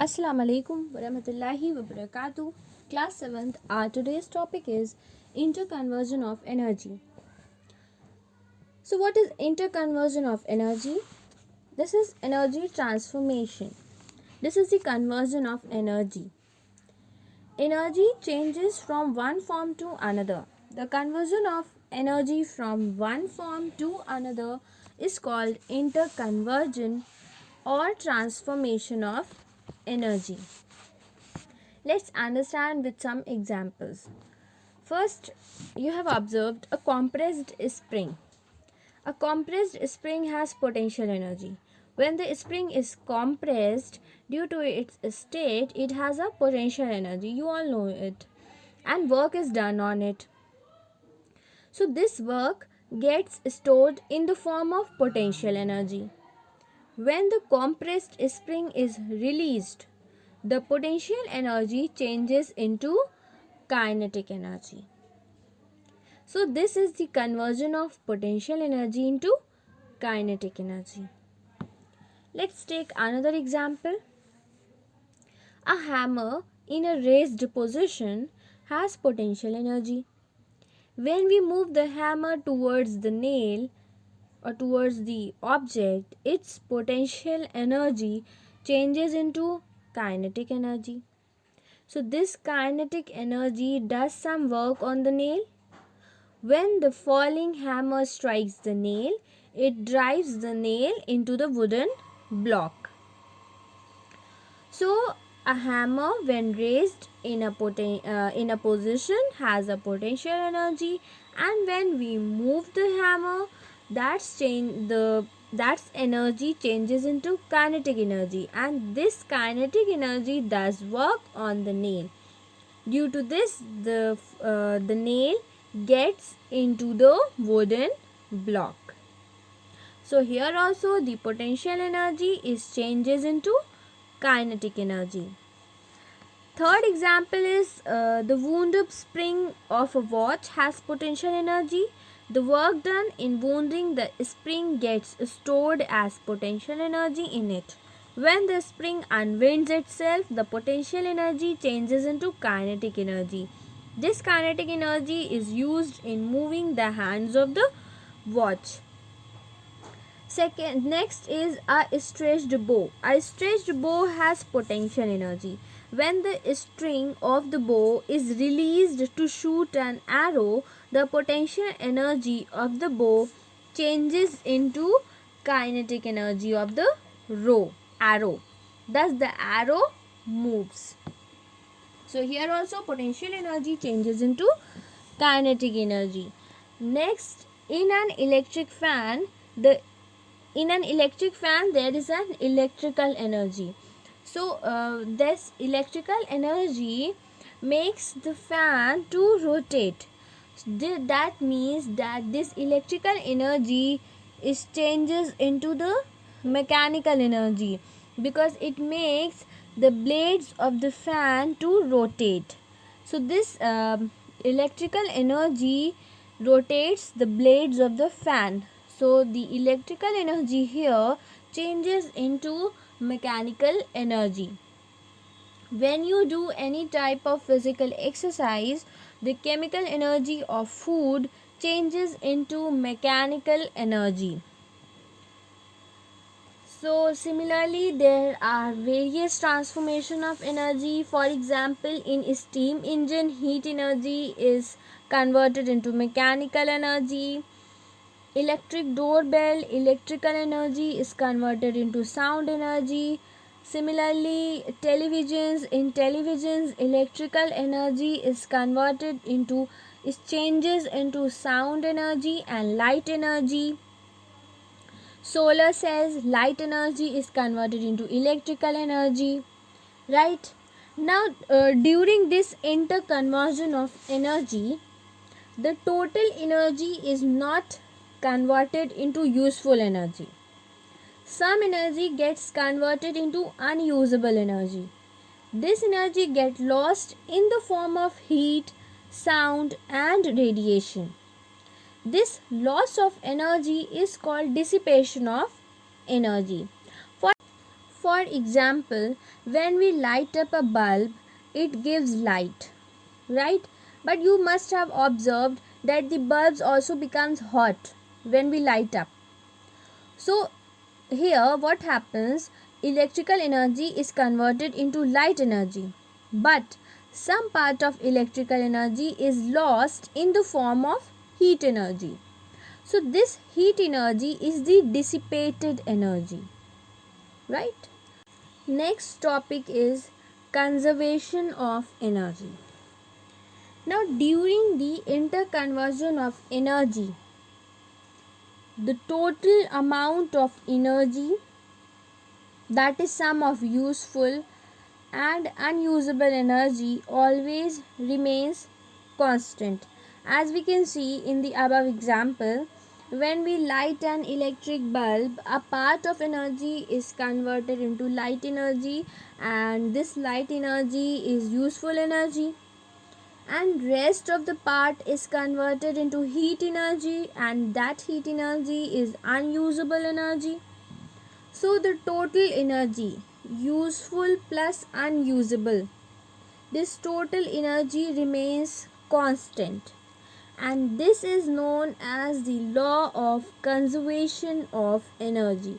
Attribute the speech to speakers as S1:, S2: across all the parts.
S1: Assalamu alaikum warahmatullahi wabarakatuh. Class 7th. Our today's topic is interconversion of energy. So what is interconversion of energy? This is energy transformation. This is the conversion of energy. Energy changes from one form to another. The conversion of energy from one form to another is called interconversion or transformation of energy. Let's understand with some examples. First, you have observed a compressed spring. A compressed spring has potential energy. When the spring is compressed, due to its state, it has a potential energy. You all know it. And work is done on it. So, this work gets stored in the form of potential energy. When the compressed spring is released, the potential energy changes into kinetic energy. So this is the conversion of potential energy into kinetic energy. Let's take another example. A hammer in a raised position has potential energy. When we move the hammer towards the nail or towards the object, its potential energy changes into kinetic energy. So this kinetic energy does some work on the nail. When the falling hammer strikes the nail, it drives the nail into the wooden block. So a hammer when raised in a position has a potential energy, and when we move the hammer, that's energy changes into kinetic energy, and this kinetic energy does work on the nail. Due to this, the nail gets into the wooden block. So here also the potential energy is changes into kinetic energy. Third example is the wound-up spring of a watch has potential energy. The work done in wounding the spring gets stored as potential energy in it. When the spring unwinds itself, the potential energy changes into kinetic energy. This kinetic energy is used in moving the hands of the watch. Next is a stretched bow. A stretched bow has potential energy. When the string of the bow is released to shoot an arrow, the potential energy of the bow changes into kinetic energy of the arrow. Thus the arrow moves. So here also potential energy changes into kinetic energy. Next, in an electric fan there is an electrical energy. So this electrical energy makes the fan to rotate. That means that this electrical energy is changes into the mechanical energy, because it makes the blades of the fan to rotate. So this electrical energy rotates the blades of the fan. So the electrical energy here changes into mechanical energy. When you do any type of physical exercise, the chemical energy of food changes into mechanical energy. So similarly, there are various transformation of energy. For example, in steam engine, heat energy is converted into mechanical energy. Electric doorbell, electrical energy is converted into sound energy. Similarly, in televisions, electrical energy is converted into changes into sound energy and light energy. Solar cells, light energy is converted into electrical energy. Right? Now, during this interconversion of energy, the total energy is not converted into useful energy. Some energy gets converted into unusable energy. This energy gets lost in the form of heat, sound, and radiation. This loss of energy is called dissipation of energy. For example, when we light up a bulb, it gives light, right? But you must have observed that the bulbs also becomes hot when we light up. So here what happens, electrical energy is converted into light energy, but some part of electrical energy is lost in the form of heat energy. So this heat energy is the dissipated energy, right? Next topic is conservation of energy. Now during the interconversion of energy, the total amount of energy, that is sum of useful and unusable energy, always remains constant. As we can see in the above example, when we light an electric bulb, a part of energy is converted into light energy, and this light energy is useful energy, and rest of the part is converted into heat energy, and that heat energy is unusable energy. So the total energy, useful plus unusable, this total energy remains constant, and this is known as the law of conservation of energy.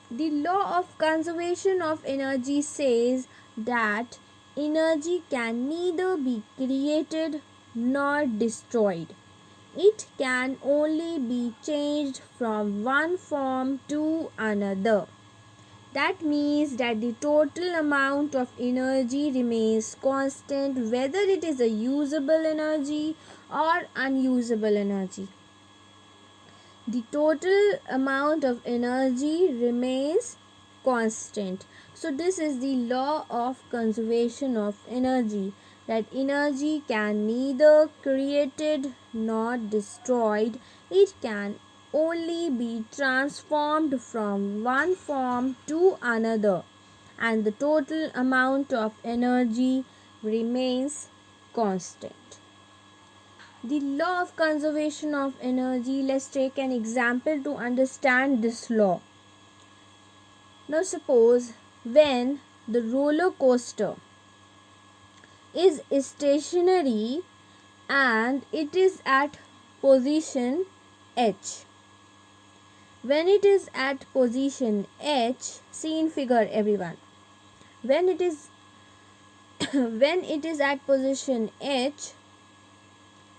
S1: The law of conservation of energy says that energy can neither be created nor destroyed. It can only be changed from one form to another. That means that the total amount of energy remains constant, whether it is a usable energy or unusable energy. The total amount of energy remains constant. So this is the law of conservation of energy, that energy can neither created nor destroyed. It can only be transformed from one form to another, and the total amount of energy remains constant. The law of conservation of energy, let's take an example to understand this law. Now suppose when the roller coaster is stationary and it is at position H. When it is at position H, see in figure everyone. When it is when it is at position H,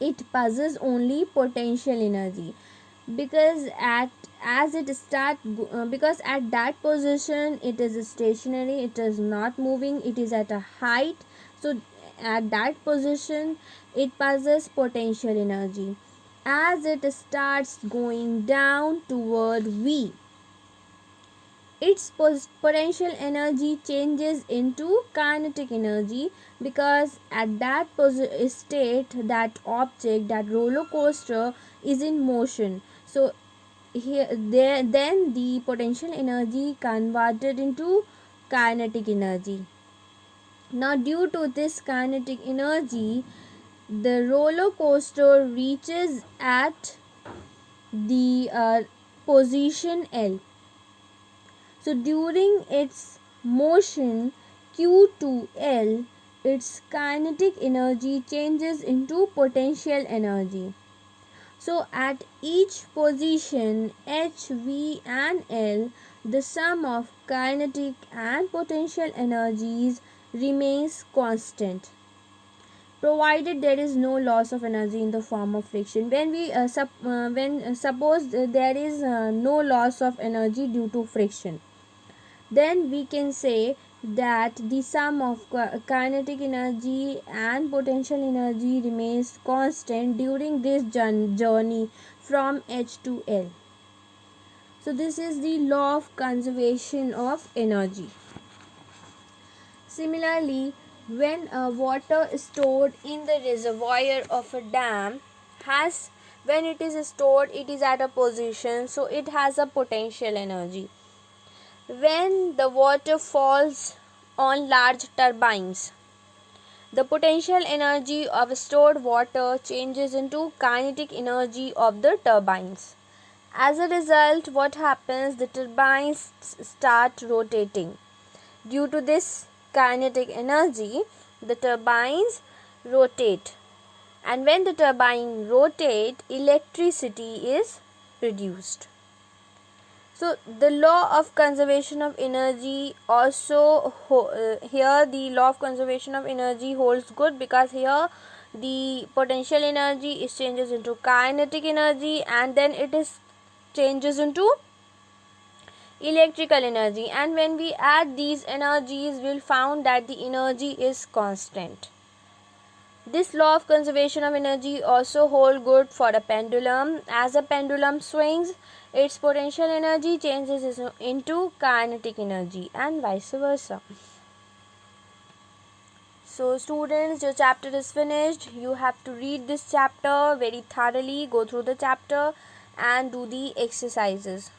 S1: it possesses only potential energy, because at that position it is stationary, it is not moving, it is at a height. So at that position it possesses potential energy. As it starts going down toward V, its potential energy changes into kinetic energy, because at that state, that object, that roller coaster is in motion. So then the potential energy converted into kinetic energy. Now due to this kinetic energy, the roller coaster reaches at the position L. So during its motion Q to L, its kinetic energy changes into potential energy. So at each position H, V and L, the sum of kinetic and potential energies remains constant, provided there is no loss of energy in the form of friction. When we suppose there is no loss of energy due to friction, then we can say that the sum of kinetic energy and potential energy remains constant during this journey from H to L. So this is the law of conservation of energy. Similarly, when water is stored in the reservoir of a dam, when it is stored, it is at a position, so it has a potential energy. When the water falls on large turbines, the potential energy of stored water changes into kinetic energy of the turbines. As a result, what happens? The turbines start rotating. Due to this kinetic energy, the turbines rotate, and when the turbine rotate, electricity is produced. So the law of conservation of energy also here the law of conservation of energy holds good, because here the potential energy is changes into kinetic energy, and then it is changes into electrical energy, and when we add these energies, we'll found that the energy is constant. This law of conservation of energy also hold good for a pendulum. As a pendulum swings, its potential energy changes into kinetic energy, and vice versa. So students, your chapter is finished. You have to read this chapter very thoroughly, go through the chapter and do the exercises.